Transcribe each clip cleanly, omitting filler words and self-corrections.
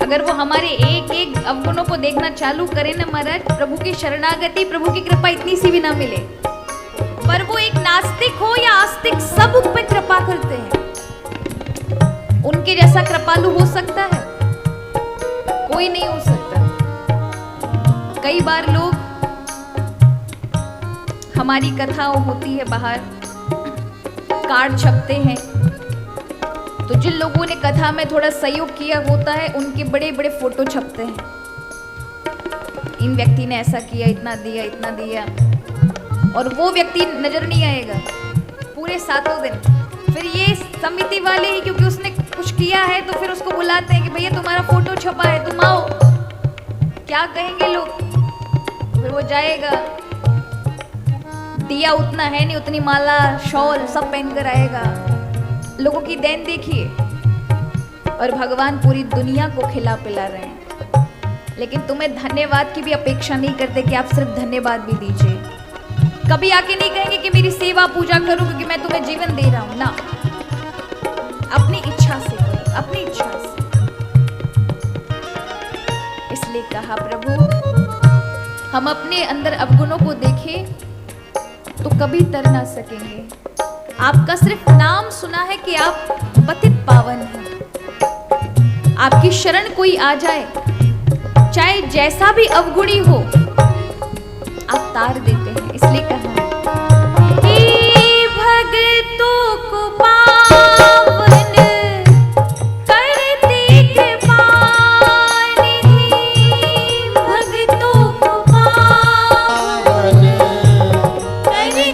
अगर वो हमारे एक एक अवगुणों को देखना चालू करें ना महाराज, प्रभु की शरणागति, प्रभु की कृपा इतनी सी भी ना मिले, पर वो एक नास्तिक हो या आस्तिक सब उन पे कृपा करते हैं। उनके जैसा कृपालु हो सकता है? कोई नहीं हो सकता। कई बार लोग, हमारी कथाओं होती है बाहर, कार्ड छपते हैं, तो जिन लोगों ने कथा में थोड़ा सहयोग किया होता है उनके बड़े बड़े फोटो छपते हैं। इन व्यक्ति ने ऐसा किया, इतना दिया, इतना दिया, और वो व्यक्ति नजर नहीं आएगा पूरे 7 दिन। फिर ये समिति वाले ही, क्योंकि उसने कुछ किया है, तो फिर उसको बुलाते हैं कि भैया तुम्हारा फोटो छपा है, तुम आओ। क्या कहेंगे लोग? फिर वो जाएगा, दिया उतना है नहीं, उतनी माला शॉल सब पहनकर आएगा। लोगों की देन देखिए, और भगवान पूरी दुनिया को खिला पिला रहे हैं, लेकिन तुम्हें धन्यवाद की भी अपेक्षा नहीं करते कि आप सिर्फ धन्यवाद भी दीजिए। कभी आके नहीं कहेंगे कि मेरी सेवा पूजा करो क्योंकि मैं तुम्हें जीवन दे रहा हूं ना, अपनी इच्छा से करो, अपनी इच्छा से। इसलिए कहा प्रभु, हम अपने अंदर अवगुणों को देखें तो कभी तर ना सकेंगे। आपका सिर्फ नाम सुना है कि आप पतित पावन हैं। आपकी शरण कोई आ जाए, चाहे जैसा भी अवगुणी हो, आप तार देते हैं। इसलिए कहा, हे भक्तों को पावन करते कृपा निधि, भक्तों को पावन करते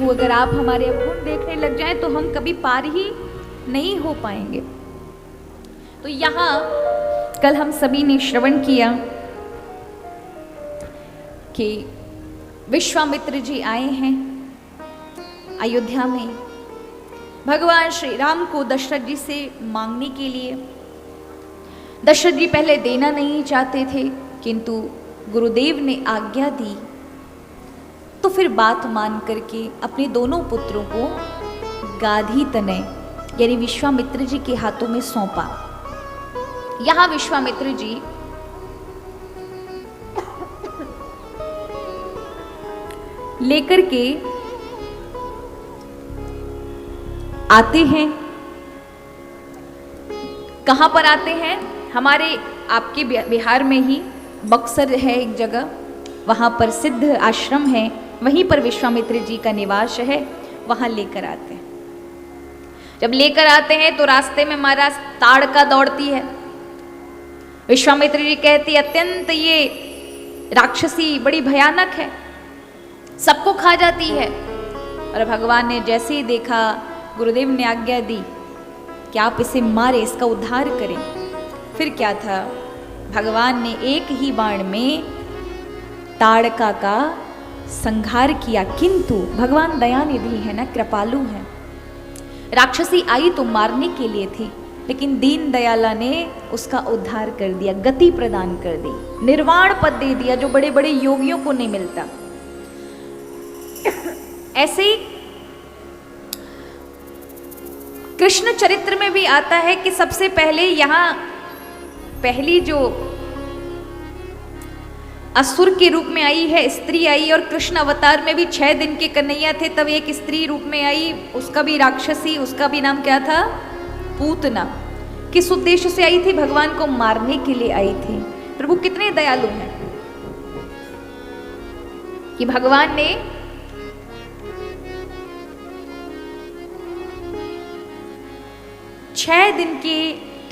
अगर आप हमारे अवगुण देखने लग जाएं तो हम कभी पार ही नहीं हो पाएंगे। तो यहाँ कल हम सभी ने श्रवण किया कि विश्वामित्र जी आए हैं अयोध्या में भगवान श्री राम को दशरथ जी से मांगने के लिए। दशरथ जी पहले देना नहीं चाहते थे, किंतु गुरुदेव ने आज्ञा दी, तो फिर बात मान करके अपने दोनों पुत्रों को गाधी तनय यानी विश्वामित्र जी के हाथों में सौंपा। यहां विश्वामित्र जी लेकर के आते हैं। कहां पर आते हैं? हमारे आपके बिहार में ही बक्सर है एक जगह, वहां पर सिद्ध आश्रम है, वहीं पर विश्वामित्र जी का निवास है, वहां लेकर आते हैं। जब लेकर आते हैं तो रास्ते में महाराज ताड़का दौड़ती है। विश्वामित्र जी कहती अत्यंत ये राक्षसी बड़ी भयानक है, सबको खा जाती है। और भगवान ने जैसे ही देखा, गुरुदेव ने आज्ञा दी कि आप इसे मारे, इसका उद्धार करें। फिर क्या था, भगवान ने एक ही बाण में ताड़का का संहार किया। किंतु भगवान दयानिधि है ना, कृपालु है। राक्षसी आई तो मारने के लिए थी, लेकिन दीन दयाला ने उसका उद्धार कर दिया, गति प्रदान कर दी, निर्वाण पद दे दिया जो बड़े बड़े योगियों को नहीं मिलता। ऐसे ही कृष्ण चरित्र में भी आता है कि सबसे पहले यहां पहली जो असुर के रूप में आई है स्त्री आई, और कृष्ण अवतार में भी 6 दिन के कन्हैया थे, तब एक स्त्री रूप में आई, उसका भी राक्षसी, उसका भी नाम क्या था? पूतना। किस उद्देश्य से आई थी? भगवान को मारने के लिए आई थी। प्रभु कितने दयालु हैं कि भगवान ने छह दिन के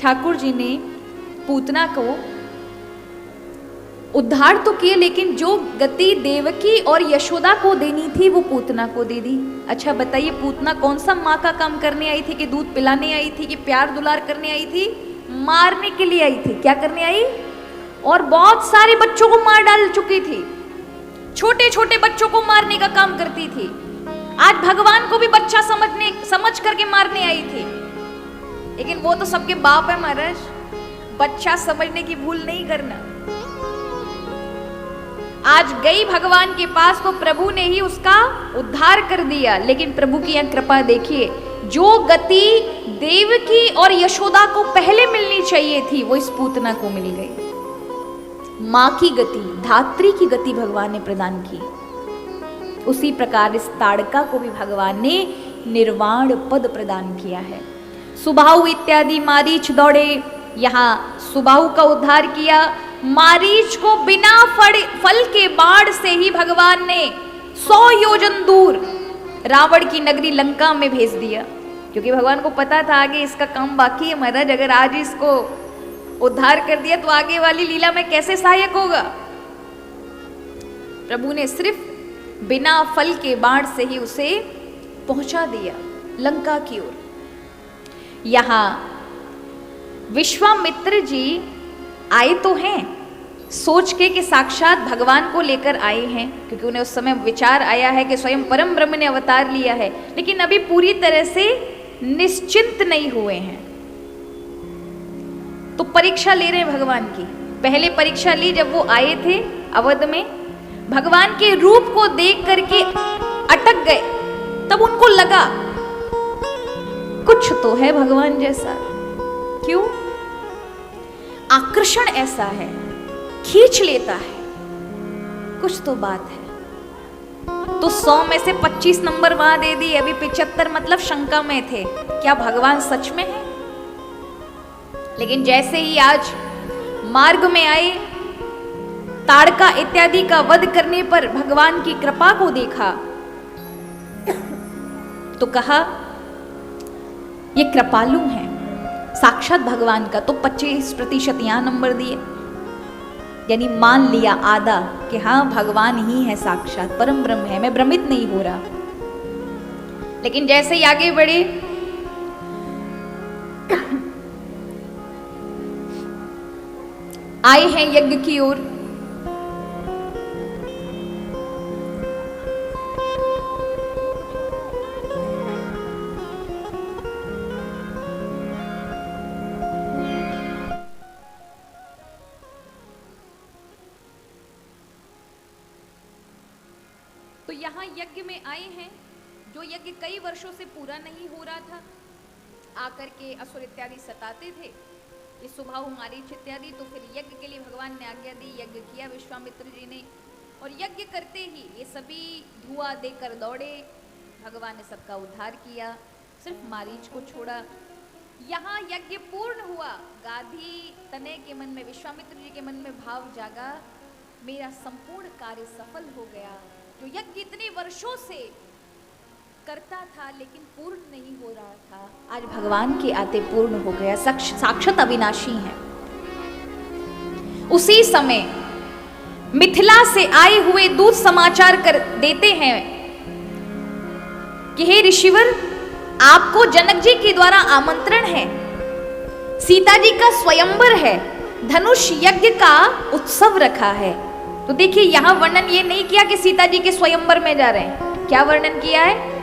ठाकुर जी ने पूतना को उद्धार तो किए, लेकिन जो गति देवकी और यशोदा को देनी थी वो पूतना को दे दी। अच्छा बताइए, पूतना कौन सा माँ का काम करने आई थी? कि दूध पिलाने आई थी, कि प्यार दुलार करने आई थी? मारने के लिए आई थी। क्या करने आई? और बहुत सारे बच्चों को मार डाल चुकी थी, छोटे छोटे बच्चों को मारने का काम करती थी। आज भगवान को भी बच्चा समझ करके मारने आई थी, लेकिन वो तो सबके बाप है महाराज, बच्चा समझने की भूल नहीं करना। आज गई भगवान के पास तो प्रभु ने ही उसका उद्धार कर दिया। लेकिन प्रभु की यह कृपा देखिए, जो गति देवकी और यशोदा को पहले मिलनी चाहिए थी वो इस पूतना को मिल गई। मां की गति, धात्री की गति भगवान ने प्रदान की। उसी प्रकार इस ताड़का को भी भगवान ने निर्वाण पद प्रदान किया है। सुबाहु इत्यादि मारीच दौड़े, यहां सुबाहु का उद्धार किया। मारीच को बिना फल के बाढ़ से ही भगवान ने 100 योजन दूर रावण की नगरी लंका में भेज दिया, क्योंकि भगवान को पता था आगे इसका काम बाकी है महाराज। अगर आज इसको उद्धार कर दिया तो आगे वाली लीला में कैसे सहायक होगा। प्रभु ने सिर्फ बिना फल के बाढ़ से ही उसे पहुंचा दिया लंका की ओर। यहां विश्वामित्र जी आए तो हैं सोच के कि साक्षात भगवान को लेकर आए हैं, क्योंकि उन्हें उस समय विचार आया है कि स्वयं परम ब्रह्म ने अवतार लिया है, लेकिन अभी पूरी तरह से निश्चिंत नहीं हुए हैं। तो परीक्षा ले रहे हैं भगवान की। पहले परीक्षा ली जब वो आए थे अवध में, भगवान के रूप को देख करके अटक गए। तब उनको लगा कुछ तो है भगवान जैसा। क्यों? आकर्षण ऐसा है, खींच लेता है, कुछ तो बात है। तो 100 में से 25 नंबर वहां दे दी, अभी 75 मतलब शंका में थे, क्या भगवान सच में है? लेकिन जैसे ही आज मार्ग में आए, ताड़का इत्यादि का वध करने पर भगवान की कृपा को देखा तो कहा ये कृपालु हैं, साक्षात भगवान का। तो 25% यहां नंबर दिए, यानी मान लिया आधा कि हाँ भगवान ही है, साक्षात परम ब्रह्म है, मैं भ्रमित नहीं हो रहा। लेकिन जैसे ही आगे बढ़े आए हैं यज्ञ की ओर, तो यहाँ यज्ञ में आए हैं, जो यज्ञ कई वर्षों से पूरा नहीं हो रहा था, आकर के असुर इत्यादि सताते थे, ये सुबाहु मारीच इत्यादि। तो फिर यज्ञ के लिए भगवान ने आज्ञा दी, यज्ञ किया विश्वामित्र जी ने, और यज्ञ करते ही ये सभी धुआं देकर दौड़े, भगवान ने सबका उद्धार किया, सिर्फ मारीच को छोड़ा। यहाँ यज्ञ पूर्ण हुआ, गाधी तनय के मन में, विश्वामित्र जी के मन में भाव जागा, मेरा संपूर्ण कार्य सफल हो गया। जो यज्ञ इतने वर्षों से करता था लेकिन पूर्ण नहीं हो रहा था, आज भगवान के आते पूर्ण हो गया, साक्षात अविनाशी हैं। उसी समय मिथिला से आए हुए दूत समाचार कर देते हैं कि हे ऋषिवर, आपको जनक जी के द्वारा आमंत्रण है, सीता जी का स्वयंवर है, धनुष यज्ञ का उत्सव रखा है। तो देखिए यहां वर्णन ये नहीं किया कि सीता जी के स्वयंवर में जा रहे हैं, क्या वर्णन किया है?